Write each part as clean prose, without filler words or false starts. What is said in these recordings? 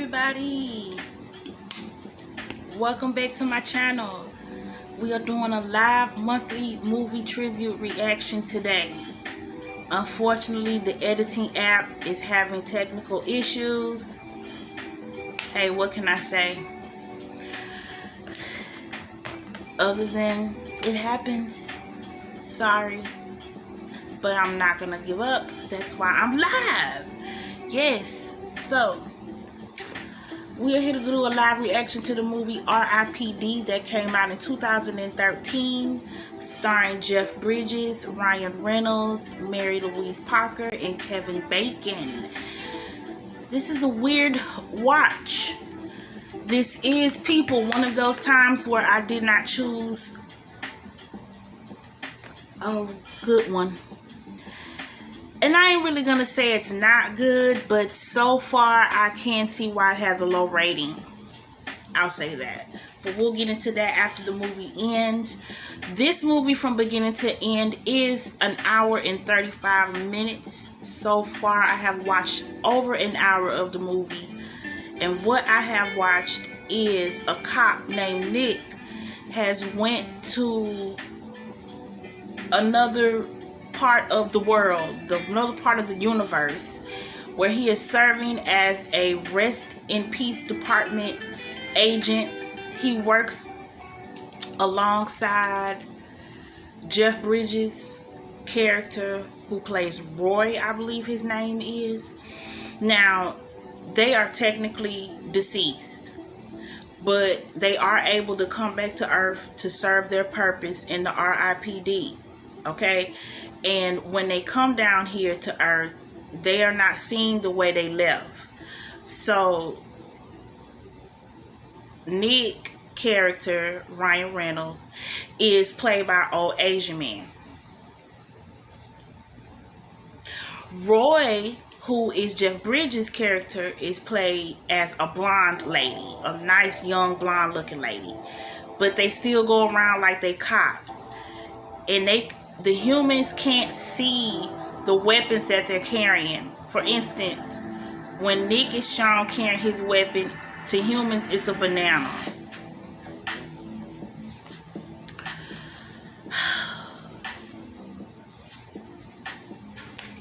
everybody, welcome back to my channel. We are doing a live monthly movie tribute reaction today. Unfortunately, the editing app is having technical issues. Hey, what can I say? Other than it happens, sorry, but I'm not gonna give up. That's why I'm live. Yes, so we are here to do a live reaction to the movie R.I.P.D. that came out in 2013, starring Jeff Bridges, Ryan Reynolds, Mary Louise Parker, and Kevin Bacon. This is a weird watch. This is, people, one of those times where I did not choose a good one. And I ain't really gonna say it's not good, but so far I can see why it has a low rating. I'll say that. But we'll get into that after the movie ends. This movie from beginning to end is an hour and 35 minutes. So far I have watched over an hour of the movie. And what I have watched is a cop named Nick has went to another part of the world, another part of the universe, where he is serving as a rest in peace department agent. He works alongside Jeff Bridges' character, who plays Roy, I believe his name is. Now, they are technically deceased, but they are able to come back to Earth to serve their purpose in the R.I.P.D. Okay? And when they come down here to Earth, they are not seen the way they left. So, Nick character, Ryan Reynolds, is played by old Asian man. Roy, who is Jeff Bridges' character, is played as a blonde lady. A nice, young, blonde-looking lady. But they still go around like they cops. And the humans can't see the weapons that they're carrying. For instance, when Nick is shown carrying his weapon, to humans it's a banana.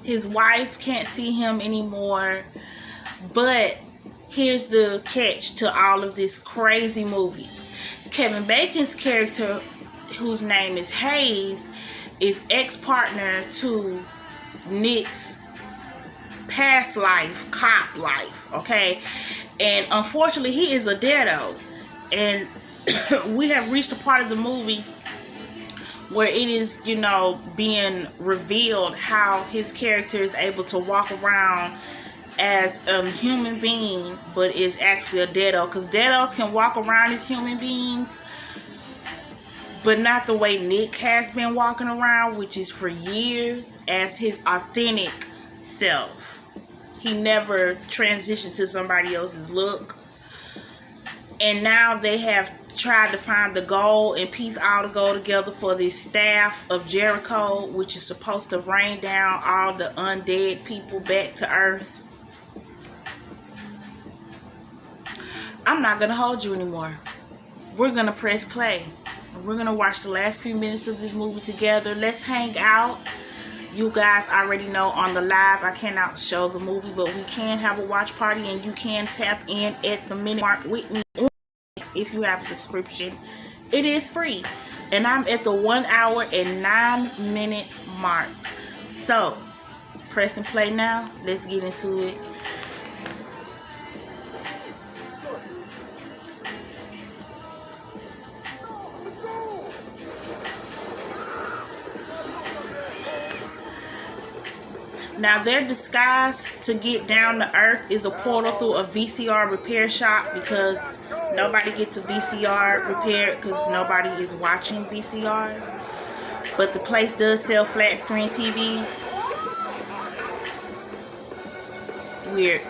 His wife can't see him anymore. But here's the catch to all of this crazy movie. Kevin Bacon's character, whose name is Hayes, is ex-partner to Nick's past life, cop life, okay? And unfortunately, he is a Deado. And we have reached a part of the movie where it is, you know, being revealed how his character is able to walk around as a human being, but is actually a Deado. Because Deados can walk around as human beings, but not the way Nick has been walking around, which is for years as his authentic self. He never transitioned to somebody else's look. And now they have tried to find the gold and piece all to go together for this staff of Jericho, which is supposed to rain down all the undead people back to Earth. I'm not going to hold you anymore. We're going to press play. We're going to watch the last few minutes of this movie together. Let's hang out. You guys already know on the live I cannot show the movie, but we can have a watch party and you can tap in at the minute mark with me if you have a subscription. It is free. And I'm at the 1 hour and 9 minute mark. So, press and play now. Let's get into it. Now, their disguise to get down to Earth is a portal through a VCR repair shop, because nobody gets a VCR repaired because nobody is watching VCRs. But the place does sell flat screen TVs. Weird.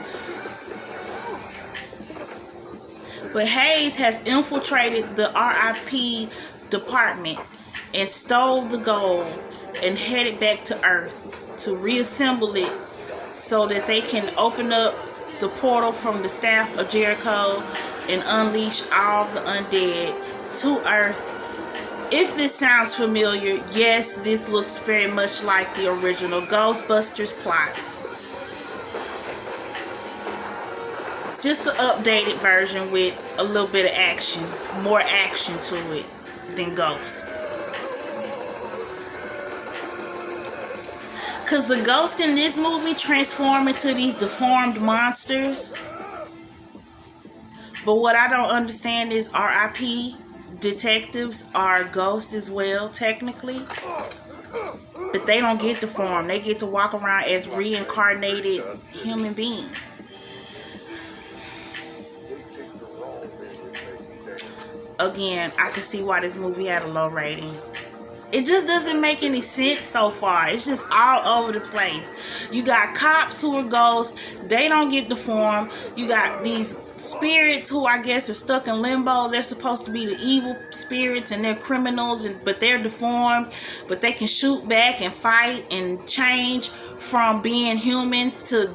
But Hayes has infiltrated the R.I.P. department and stole the gold and headed back to Earth to reassemble it so that they can open up the portal from the staff of Jericho and unleash all the undead to Earth. If this sounds familiar, yes, this looks very much like the original Ghostbusters plot. Just an updated version with a little bit of action, more action to it than Ghost. Because the ghosts in this movie transform into these deformed monsters. But what I don't understand is R.I.P. detectives are ghosts as well, technically. But they don't get deformed. They get to walk around as reincarnated human beings. Again, I can see why this movie had a low rating. It just doesn't make any sense so far. It's just all over the place. You got cops who are ghosts. They don't get deformed. You got these spirits who I guess are stuck in limbo. They're supposed to be the evil spirits and they're criminals, but they're deformed. But they can shoot back and fight and change from being humans to...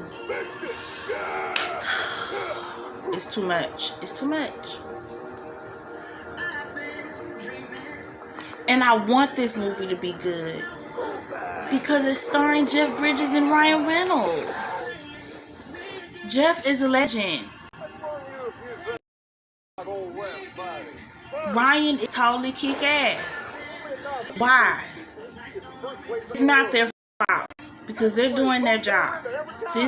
It's too much. It's too much. And I want this movie to be good because it's starring Jeff Bridges and Ryan Reynolds. Jeff is a legend. Ryan is totally kick-ass. Why? It's not their fault because they're doing their job. This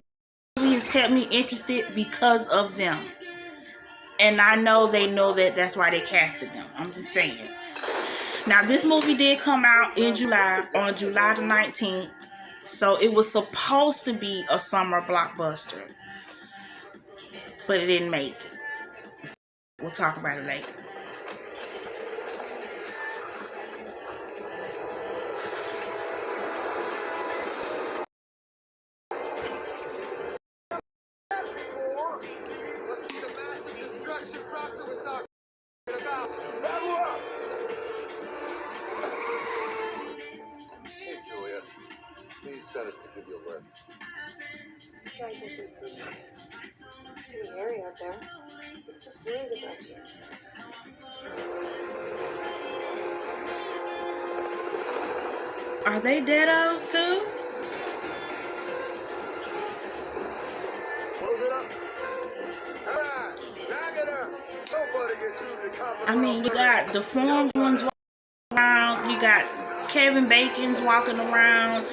movie has kept me interested because of them. And I know they know that that's why they casted them. I'm just saying. Now, this movie did come out in July, on July the 19th. So, it was supposed to be a summer blockbuster. But it didn't make it. We'll talk about it later. Sent us to give you a lift. You guys are just pretty hairy out there. It's just weird about you. Are they Deados too? Close it up. All right, back it up. Nobody gets through the common. I mean, you got deformed ones walking around. You got Kevin Bacon's walking around.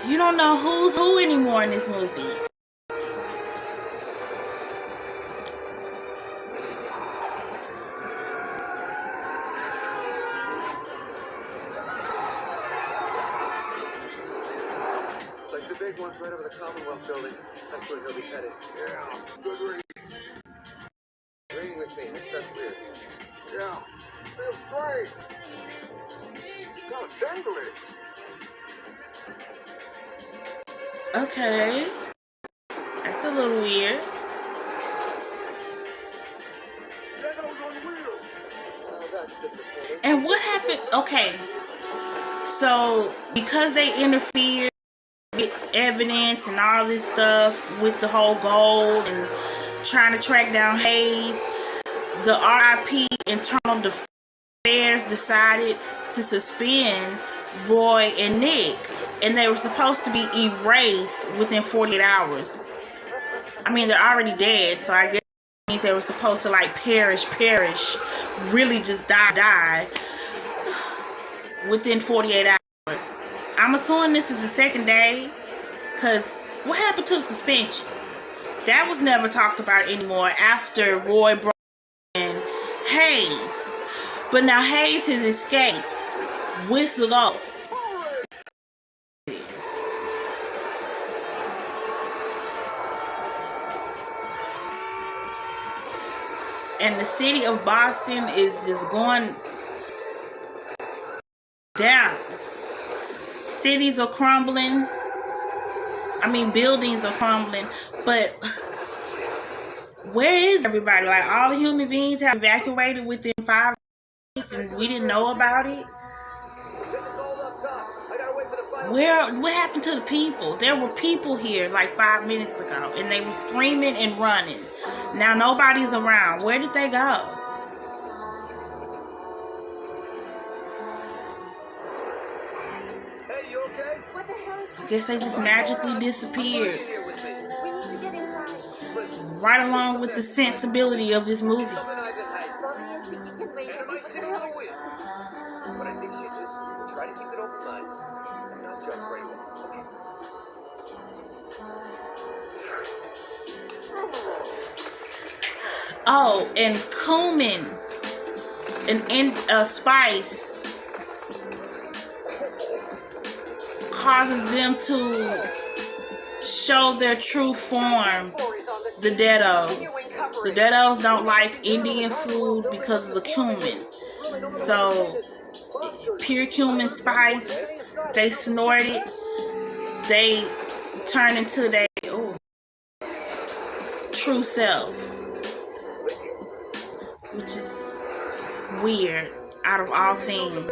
You don't know who's who anymore in this movie. It's like the big one's right over the Commonwealth building. That's where he'll be headed. Yeah, good read. Ring with me. That's weird. Yeah, feels great. Kind of tingly. Okay. That's a little weird. And what happened? Okay. So, because they interfered with evidence and all this stuff with the whole gold and trying to track down Hayes, the R.I.P. Internal Affairs decided to suspend Roy and Nick, and they were supposed to be erased within 48 hours. I mean, they're already dead, so I guess it means they were supposed to like perish, really just die within 48 hours. I'm assuming this is the second day, because what happened to the suspension? That was never talked about anymore after Roy brought in Hayes. But now Hayes has escaped with the gold. And the city of Boston is just going down. Cities are crumbling. I mean, buildings are crumbling. But where is everybody? Like, all the human beings have evacuated within 5 days and we didn't know about it? What happened to the people? There were people here like 5 minutes ago, and they were screaming and running. Now nobody's around. Where did they go? Hey, you okay? What the hell is I guess they just magically disappeared. We need to get inside. Right along with the sensibility of this movie. Something I've been hiding. Bobby, I think you can wait. And it might seem a little weird, but I think she just try to keep it open-minded and not judge right away. Okay. Oh, and cumin, a spice, causes them to show their true form. The Deados. The Deados don't like Indian food because of the cumin. So, pure cumin spice, they snort it, they turn into their true self, which is weird out of all things.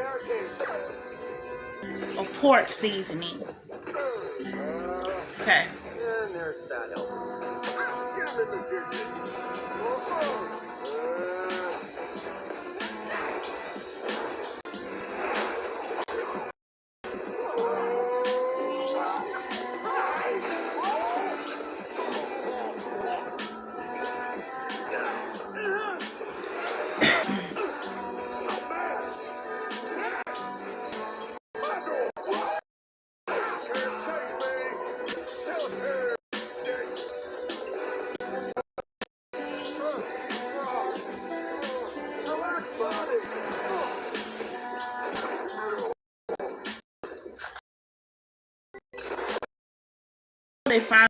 Or pork seasoning. Okay. And there's Fat Elvis. Get him in the kitchen. They find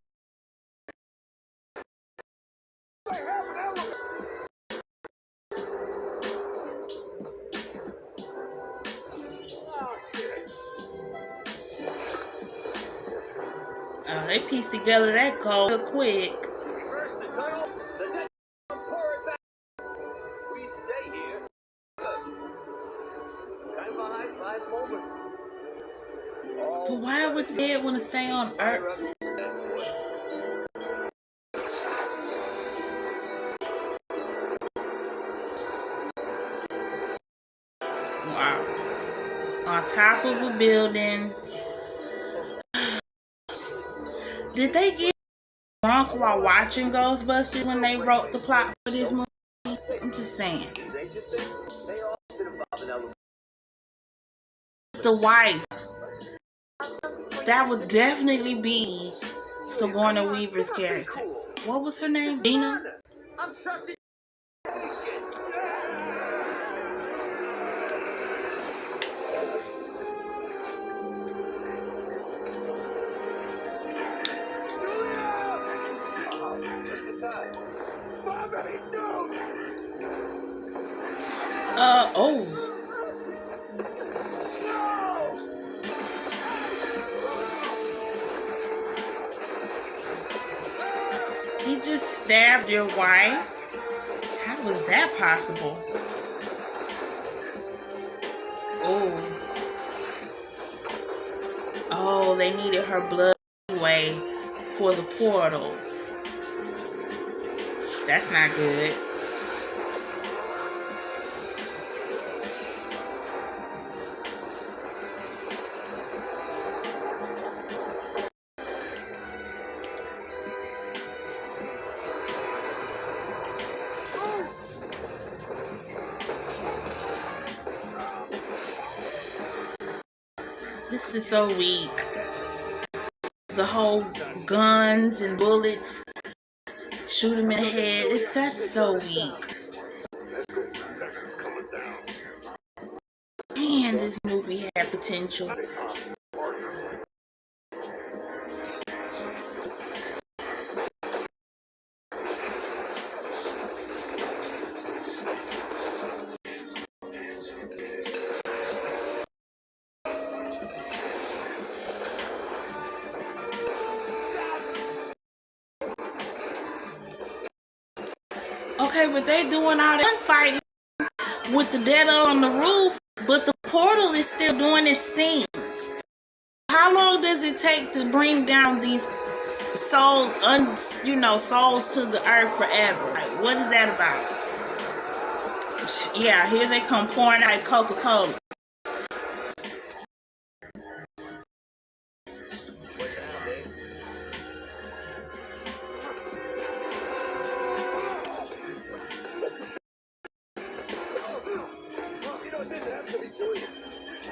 they piece together that code real quick. Reverse the tunnel. The dead pour it back. We stay here. Kind of a high five moment. But why would the dead want to stay on Earth? Wow. On top of a building. Did they get drunk while watching Ghostbusters when they wrote the plot for this movie? I'm just saying. The wife. That would definitely be Sigourney Weaver's character. What was her name? Dina? I'm trusting shit. Oh. He just stabbed your wife? How was that possible? Oh, they needed her blood anyway for the portal. That's not good. This is so weak. The whole guns and bullets, shoot him in the head. That's so weak. Man, this movie had potential. Okay, but they doing all that fighting with the Deados on the roof, but the portal is still doing its thing. How How long does it take to bring down these souls to the earth forever? Like, what is that about? Yeah, here they come pouring out Coca-Cola.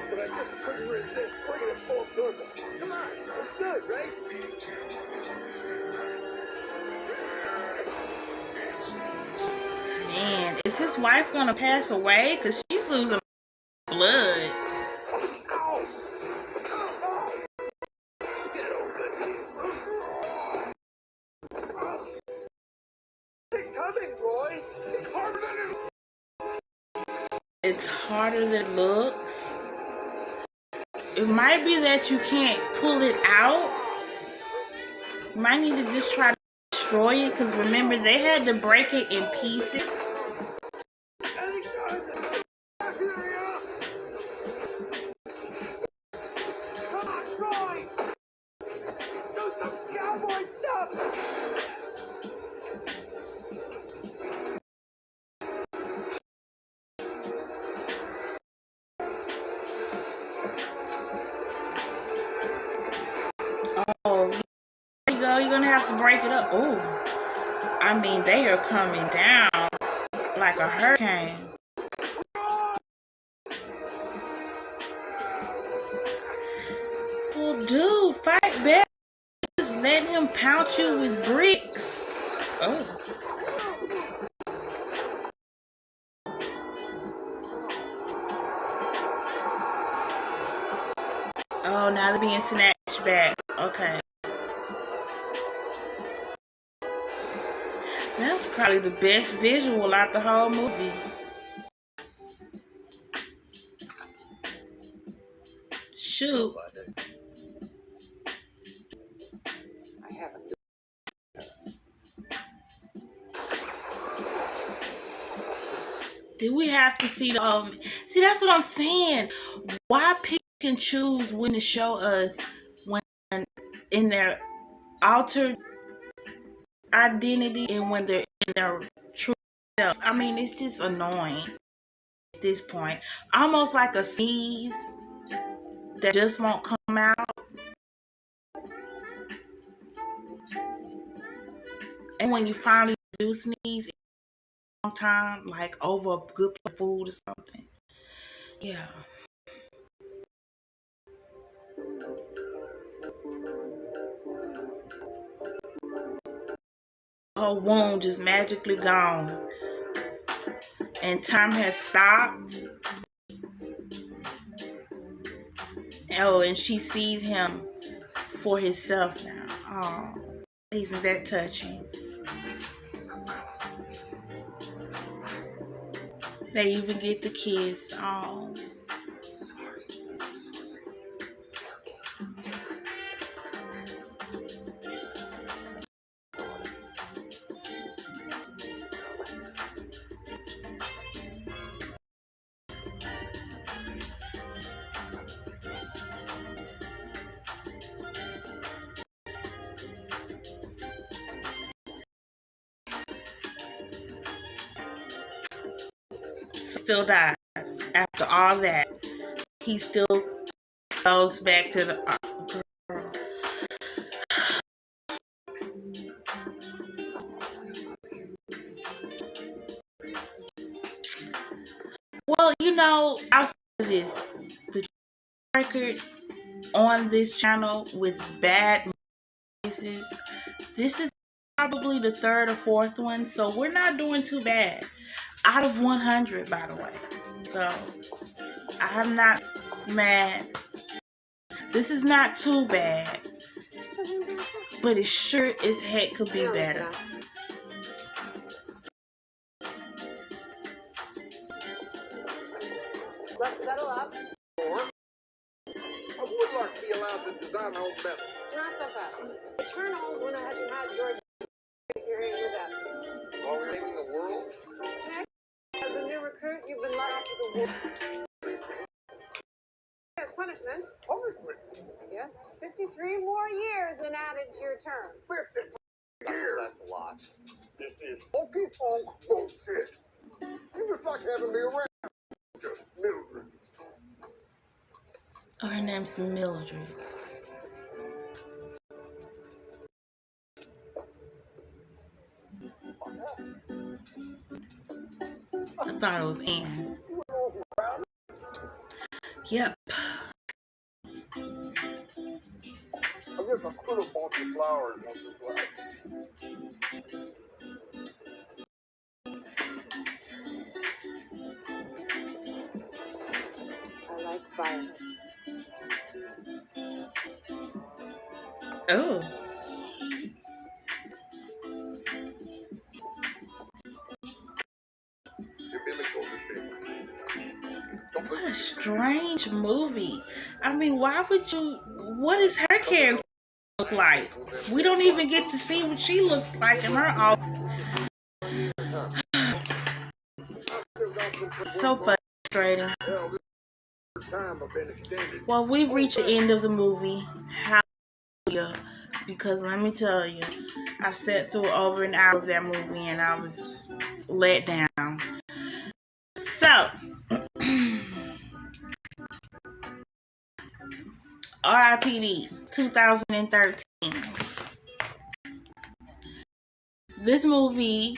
But I just couldn't resist bringing it full circle. Come on, it's good, right? Man, is his wife gonna pass away? Because she's losing blood. Ow! Get over it. It's coming, Roy. It's harder than It's harder than it looks. It might be that you can't pull it out. You might need to just try to destroy it, because remember, they had to break it in pieces. Oh, there you go. You're going to have to break it up. Oh, I mean, they are coming down like a hurricane. Well, dude, fight back. Just let him pounce you with bricks. Oh. Oh, now they're being snatched back. Okay. That's probably the best visual out the whole movie. Shoot. I haven't. Did we have to see the see, that's what I'm saying. Why pick and choose when to show us when in their altered identity and when they're in their true self? I mean, it's just annoying at this point. Almost like a sneeze that just won't come out. And when you finally do sneeze, it's a long time, like over a good plate of food or something. Yeah. Her wound just magically gone. And time has stopped. Oh, and she sees him for himself now. Oh, isn't that touching? They even get the kiss. Oh. Still dies after all that. He still goes back to the girl. Well, I'll say this: the record on this channel with bad voices. This is probably the third or fourth one, so we're not doing too bad. Out of 100, by the way. So, I'm not mad. This is not too bad. But it sure as heck could be better. Let's settle up. Or I would like to be allowed to design my own metal. Not so fast. Eternals when I had George here with that. While we're saving the world? As a new recruit, you've been let off to the war. punishment. Punishment? Yes, 53 more years been added to your term. 50 years? That's a lot. This is honky-tonk bullshit. You just like having me around. Just Mildred. Oh, her name's Mildred. I thought it was Anne. Yep. I guess I could have bought you flowers once or twice. I like violets. Oh. What a strange movie. I mean, why would you... What is her character look like? We don't even get to see what she looks like in her office. So frustrating. Well, we've reached the end of the movie. Hallelujah. Because let me tell you, I've sat through over an hour of that movie and I was let down. So, R.I.P.D. 2013. This movie,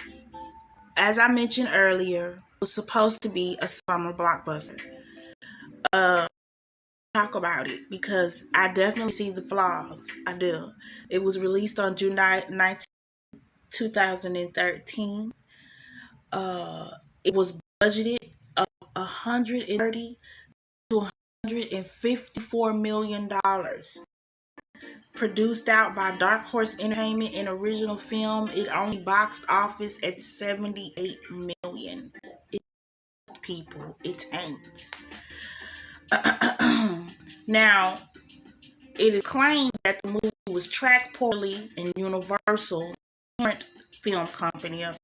as I mentioned earlier, was supposed to be a summer blockbuster. Talk about it because I definitely see the flaws. I do. It was released on June 19, 2013. It was budgeted of $130 to $154 million. Produced out by Dark Horse Entertainment, an original film, it only boxed office at $78 million. People, it ain't. Now, it is claimed that the movie was tracked poorly and Universal, parent film company of the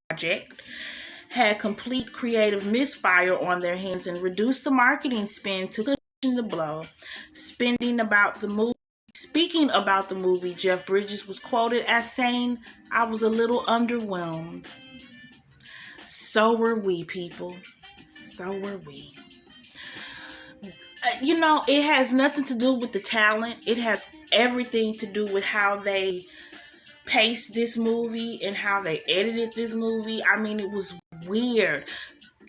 project, had complete creative misfire on their hands and reduced the marketing spend to cushion the blow. Speaking about the movie, Jeff Bridges was quoted as saying, "I was a little underwhelmed." So were we, people. So were we. It has nothing to do with the talent. It has everything to do with how they paced this movie and how they edited this movie. I mean, it was weird.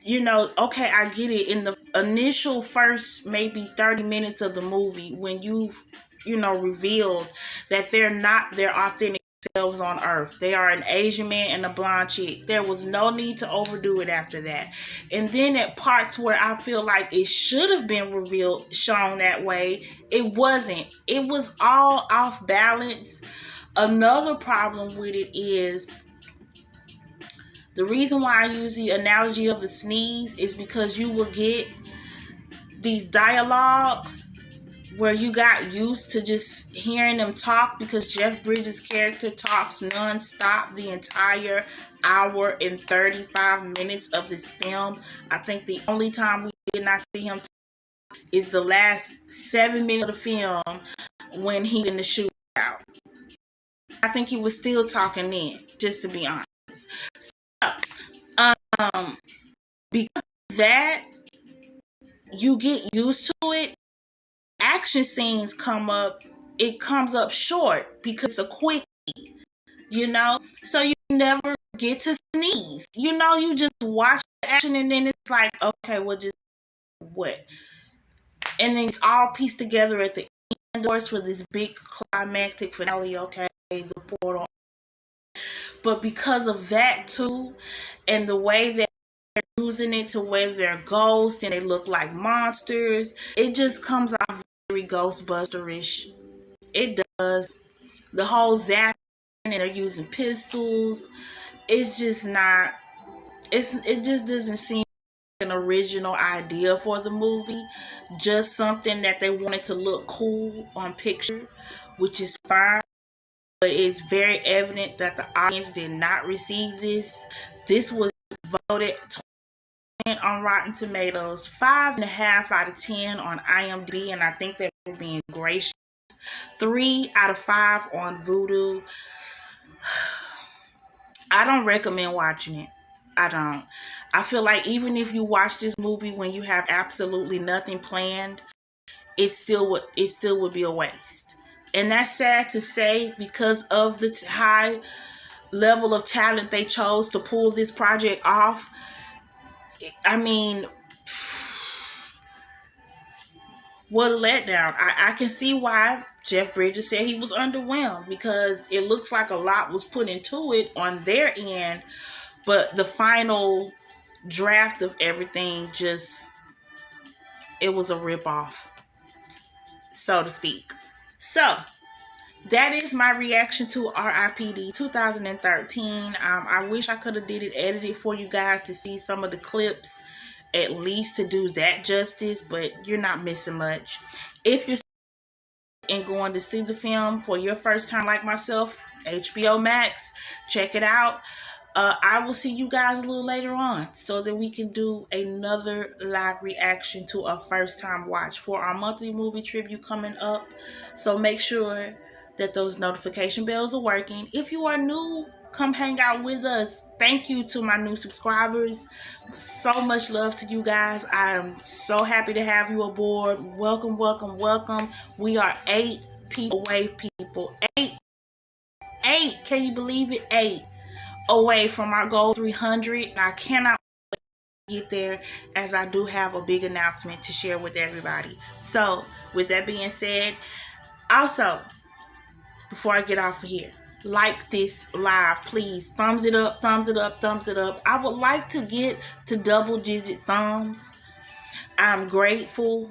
Okay, I get it. In the initial first maybe 30 minutes of the movie, when you've, revealed that they're not their authentic selves on Earth. They are an Asian man and a blonde chick. There was no need to overdo it after that. And then at parts where I feel like it should have been revealed, shown that way, it wasn't. It was all off balance. Another problem with it is, the reason why I use the analogy of the sneeze is because you will get these dialogues where you got used to just hearing them talk, because Jeff Bridges' character talks nonstop the entire hour and 35 minutes of this film. I think the only time we did not see him talk is the last 7 minutes of the film when he's in the shootout. I think he was still talking then, just to be honest. So, because of that, you get used to it. Action scenes it comes up short because it's a quickie, so you never get to sneeze. You just watch the action and then it's like, okay, well, just what? And then it's all pieced together at the end for this big climactic finale, okay, the portal. But because of that too, and the way that they're using it to where they're ghosts and they look like monsters, it just comes off very Ghostbuster-ish. It does. The whole zapping and they're using pistols. It's just not. It just doesn't seem like an original idea for the movie. Just something that they wanted to look cool on picture, which is fine. But it's very evident that the audience did not receive this. This was voted on Rotten Tomatoes, 5.5 out of 10 on IMDb, and I think that we're being gracious. 3 out of 5 on Vudu. I don't recommend watching it. I don't. I feel like even if you watch this movie when you have absolutely nothing planned, it still would be a waste. And that's sad to say because of the high level of talent they chose to pull this project off. I mean, what a letdown. I can see why Jeff Bridges said he was underwhelmed, because it looks like a lot was put into it on their end, but the final draft of everything it was a ripoff, so to speak. So that is my reaction to R.I.P.D 2013. I wish I could have did it edited for you guys to see some of the clips, at least to do that justice, but you're not missing much. If you're going to see the film for your first time like myself, HBO Max, check it out. I will see you guys a little later on so that we can do another live reaction to a first time watch for our monthly movie tribute coming up. So make sure that those notification bells are working. If you are new, come hang out with us. Thank you to my new subscribers. So much love to you guys. I am so happy to have you aboard. Welcome, welcome, welcome. We are 8 people away, people. 8. Can you believe it? 8 away from our goal 300. I cannot get there, as I do have a big announcement to share with everybody. So with that being said, also, before I get off of here, like this live, please. Thumbs it up, thumbs it up, thumbs it up. I would like to get to double-digit thumbs. I'm grateful,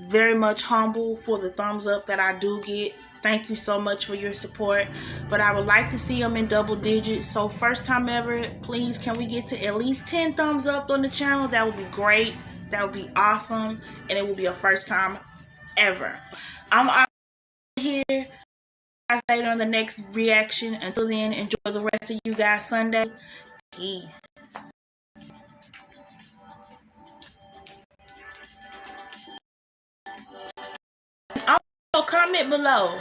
very much humble for the thumbs up that I do get. Thank you so much for your support. But I would like to see them in double digits. So first time ever, please, can we get to at least 10 thumbs up on the channel? That would be great. That would be awesome. And it will be a first time ever. I'm out here. Guys, later on the next reaction. Until then, enjoy the rest of you guys' Sunday. Peace. Also, comment below.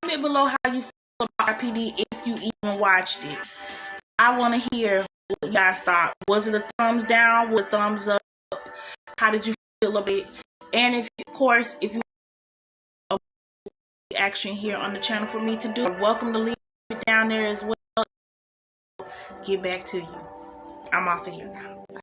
Comment below how you feel about R.I.P.D if you even watched it. I want to hear what you guys thought. Was it a thumbs down? Was it a thumbs up? How did you feel about it? And if, of course, if you have a reaction here on the channel for me to do, you're welcome to leave it down there as well. Get back to you. I'm off of here now. Bye.